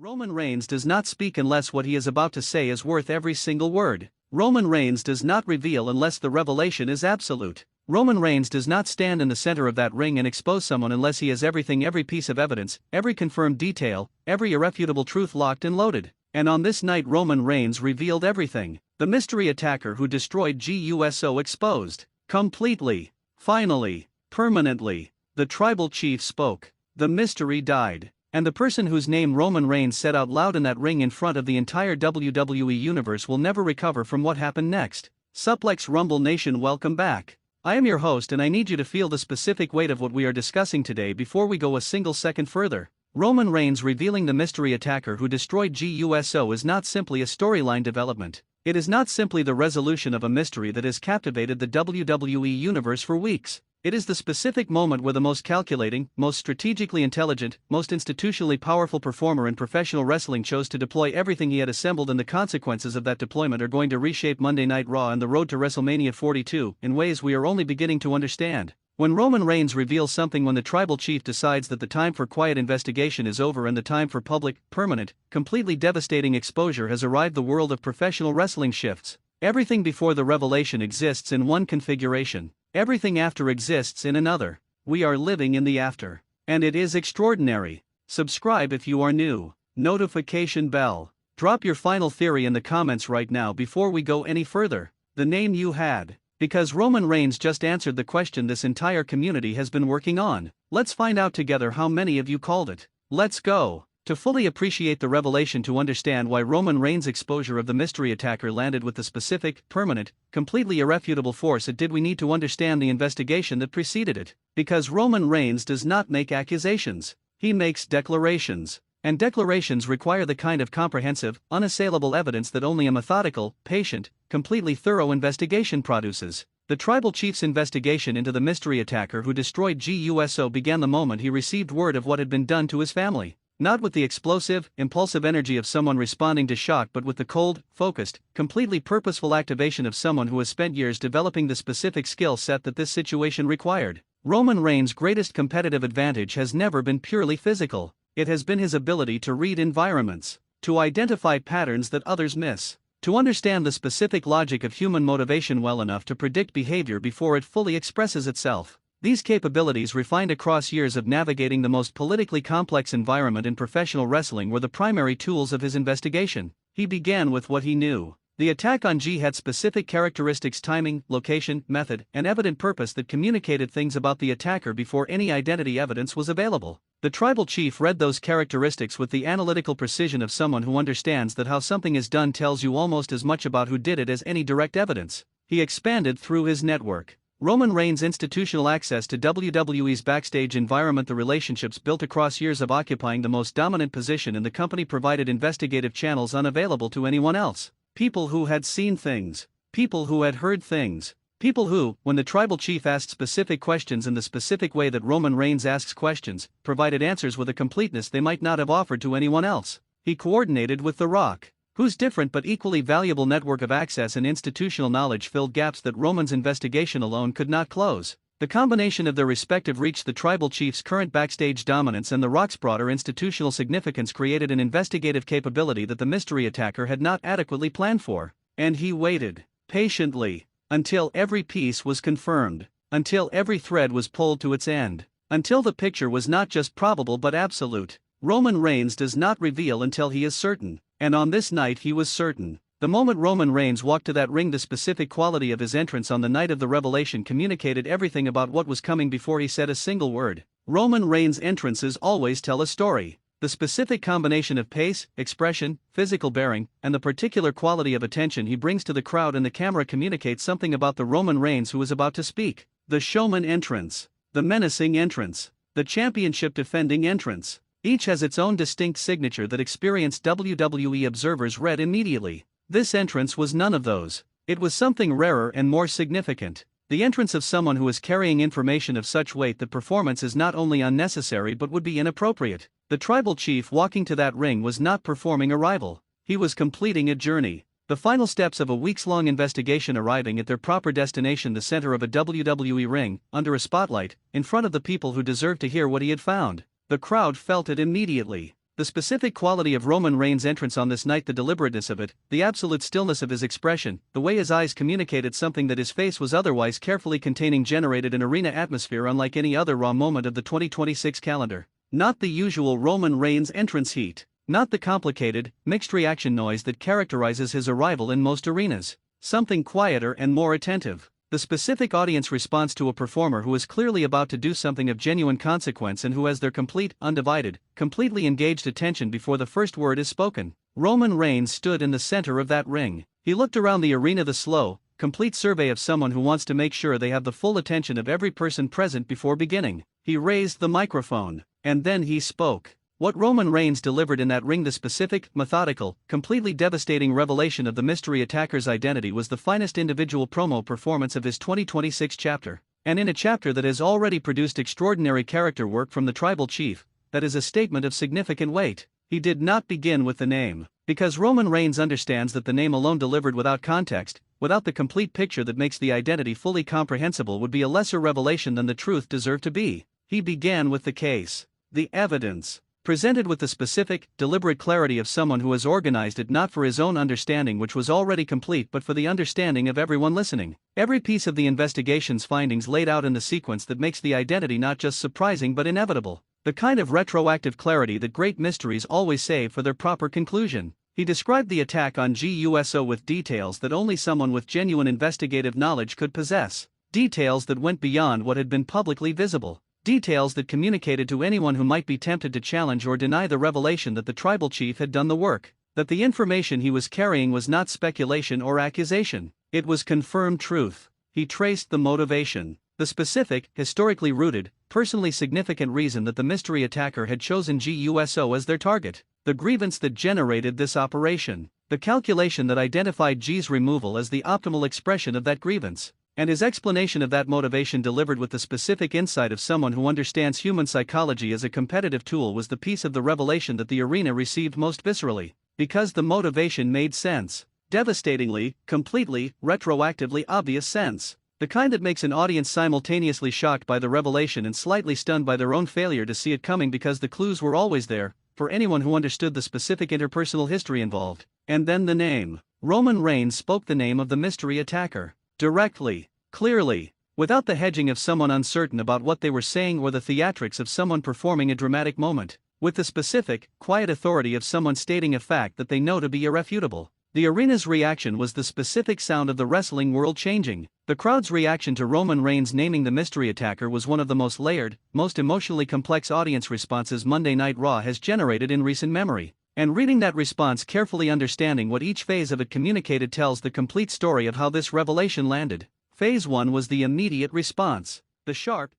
Roman Reigns does not speak unless what he is about to say is worth every single word. Roman Reigns does not reveal unless the revelation is absolute. Roman Reigns does not stand in the center of that ring and expose someone unless he has everything, every piece of evidence, every confirmed detail, every irrefutable truth locked and loaded. And on this night Roman Reigns revealed everything. The mystery attacker who destroyed Jey USO exposed. Completely. Finally. Permanently. The tribal chief spoke. The mystery died. And the person whose name Roman Reigns said out loud in that ring in front of the entire WWE universe will never recover from what happened next. Suplex Rumble Nation, welcome back. I am your host and I need you to feel the specific weight of what we are discussing today before we go a single second further. Roman Reigns revealing the mystery attacker who destroyed Jey USO is not simply a storyline development. It is not simply the resolution of a mystery that has captivated the WWE universe for weeks. It is the specific moment where the most calculating, most strategically intelligent, most institutionally powerful performer in professional wrestling chose to deploy everything he had assembled, and the consequences of that deployment are going to reshape Monday Night Raw and the road to WrestleMania 42 in ways we are only beginning to understand. When Roman Reigns reveals something, when the tribal chief decides that the time for quiet investigation is over and the time for public, permanent, completely devastating exposure has arrived, the world of professional wrestling shifts. Everything before the revelation exists in one configuration. Everything after exists in another. We are living in the after. And it is extraordinary. Subscribe if you are new. Notification bell. Drop your final theory in the comments right now before we go any further. The name you had. Because Roman Reigns just answered the question this entire community has been working on. Let's find out together how many of you called it. Let's go. To fully appreciate the revelation, to understand why Roman Reigns' exposure of the mystery attacker landed with the specific, permanent, completely irrefutable force it did, we need to understand the investigation that preceded it. Because Roman Reigns does not make accusations. He makes declarations. And declarations require the kind of comprehensive, unassailable evidence that only a methodical, patient, completely thorough investigation produces. The tribal chief's investigation into the mystery attacker who destroyed Jey USO began the moment he received word of what had been done to his family. Not with the explosive, impulsive energy of someone responding to shock, but with the cold, focused, completely purposeful activation of someone who has spent years developing the specific skill set that this situation required. Roman Reigns' greatest competitive advantage has never been purely physical. It has been his ability to read environments, to identify patterns that others miss, to understand the specific logic of human motivation well enough to predict behavior before it fully expresses itself. These capabilities, refined across years of navigating the most politically complex environment in professional wrestling, were the primary tools of his investigation. He began with what he knew. The attack on Jey had specific characteristics, timing, location, method, and evident purpose that communicated things about the attacker before any identity evidence was available. The tribal chief read those characteristics with the analytical precision of someone who understands that how something is done tells you almost as much about who did it as any direct evidence. He expanded through his network. Roman Reigns' institutional access to WWE's backstage environment, the relationships built across years of occupying the most dominant position in the company, provided investigative channels unavailable to anyone else. People who had seen things. People who had heard things. People who, when the tribal chief asked specific questions in the specific way that Roman Reigns asks questions, provided answers with a completeness they might not have offered to anyone else. He coordinated with The Rock, whose different but equally valuable network of access and institutional knowledge filled gaps that Roman's investigation alone could not close. The combination of their respective reach, the tribal chief's current backstage dominance and The Rock's broader institutional significance, created an investigative capability that the mystery attacker had not adequately planned for. And he waited, patiently, until every piece was confirmed, until every thread was pulled to its end, until the picture was not just probable but absolute. Roman Reigns does not reveal until he is certain. And on this night he was certain. The moment Roman Reigns walked to that ring, the specific quality of his entrance on the night of the revelation communicated everything about what was coming before he said a single word. Roman Reigns' entrances always tell a story. The specific combination of pace, expression, physical bearing, and the particular quality of attention he brings to the crowd and the camera communicates something about the Roman Reigns who is about to speak. The showman entrance, the menacing entrance, the championship defending entrance. Each has its own distinct signature that experienced WWE observers read immediately. This entrance was none of those. It was something rarer and more significant. The entrance of someone who is carrying information of such weight that performance is not only unnecessary but would be inappropriate. The tribal chief walking to that ring was not performing a rival. He was completing a journey. The final steps of a weeks-long investigation arriving at their proper destination, the center of a WWE ring, under a spotlight, in front of the people who deserved to hear what he had found. The crowd felt it immediately. The specific quality of Roman Reigns' entrance on this night, the deliberateness of it, the absolute stillness of his expression, the way his eyes communicated something that his face was otherwise carefully containing, generated an arena atmosphere unlike any other Raw moment of the 2026 calendar. Not the usual Roman Reigns entrance heat. Not the complicated, mixed reaction noise that characterizes his arrival in most arenas. Something quieter and more attentive. The specific audience response to a performer who is clearly about to do something of genuine consequence and who has their complete, undivided, completely engaged attention before the first word is spoken. Roman Reigns stood in the center of that ring. He looked around the arena, the slow, complete survey of someone who wants to make sure they have the full attention of every person present before beginning. He raised the microphone, and then he spoke. What Roman Reigns delivered in that ring, the specific, methodical, completely devastating revelation of the mystery attacker's identity, was the finest individual promo performance of his 2026 chapter. And in a chapter that has already produced extraordinary character work from the tribal chief, that is a statement of significant weight. He did not begin with the name, because Roman Reigns understands that the name alone delivered without context, without the complete picture that makes the identity fully comprehensible, would be a lesser revelation than the truth deserved to be. He began with the case, the evidence. Presented with the specific, deliberate clarity of someone who has organized it not for his own understanding, which was already complete, but for the understanding of everyone listening. Every piece of the investigation's findings laid out in the sequence that makes the identity not just surprising but inevitable. The kind of retroactive clarity that great mysteries always save for their proper conclusion. He described the attack on Jey USO with details that only someone with genuine investigative knowledge could possess. Details that went beyond what had been publicly visible. Details that communicated to anyone who might be tempted to challenge or deny the revelation that the tribal chief had done the work, that the information he was carrying was not speculation or accusation. It was confirmed truth. He traced the motivation, the specific, historically rooted, personally significant reason that the mystery attacker had chosen Jey USO as their target, the grievance that generated this operation, the calculation that identified Jey's removal as the optimal expression of that grievance. And his explanation of that motivation, delivered with the specific insight of someone who understands human psychology as a competitive tool, was the piece of the revelation that the arena received most viscerally, because the motivation made sense. Devastatingly, completely, retroactively obvious sense. The kind that makes an audience simultaneously shocked by the revelation and slightly stunned by their own failure to see it coming, because the clues were always there, for anyone who understood the specific interpersonal history involved. And then the name. Roman Reigns spoke the name of the mystery attacker. Directly, clearly, without the hedging of someone uncertain about what they were saying or the theatrics of someone performing a dramatic moment, with the specific, quiet authority of someone stating a fact that they know to be irrefutable. The arena's reaction was the specific sound of the wrestling world changing. The crowd's reaction to Roman Reigns naming the mystery attacker was one of the most layered, most emotionally complex audience responses Monday Night Raw has generated in recent memory. And reading that response carefully, understanding what each phase of it communicated, tells the complete story of how this revelation landed. Phase 1 was the immediate response. The sharp,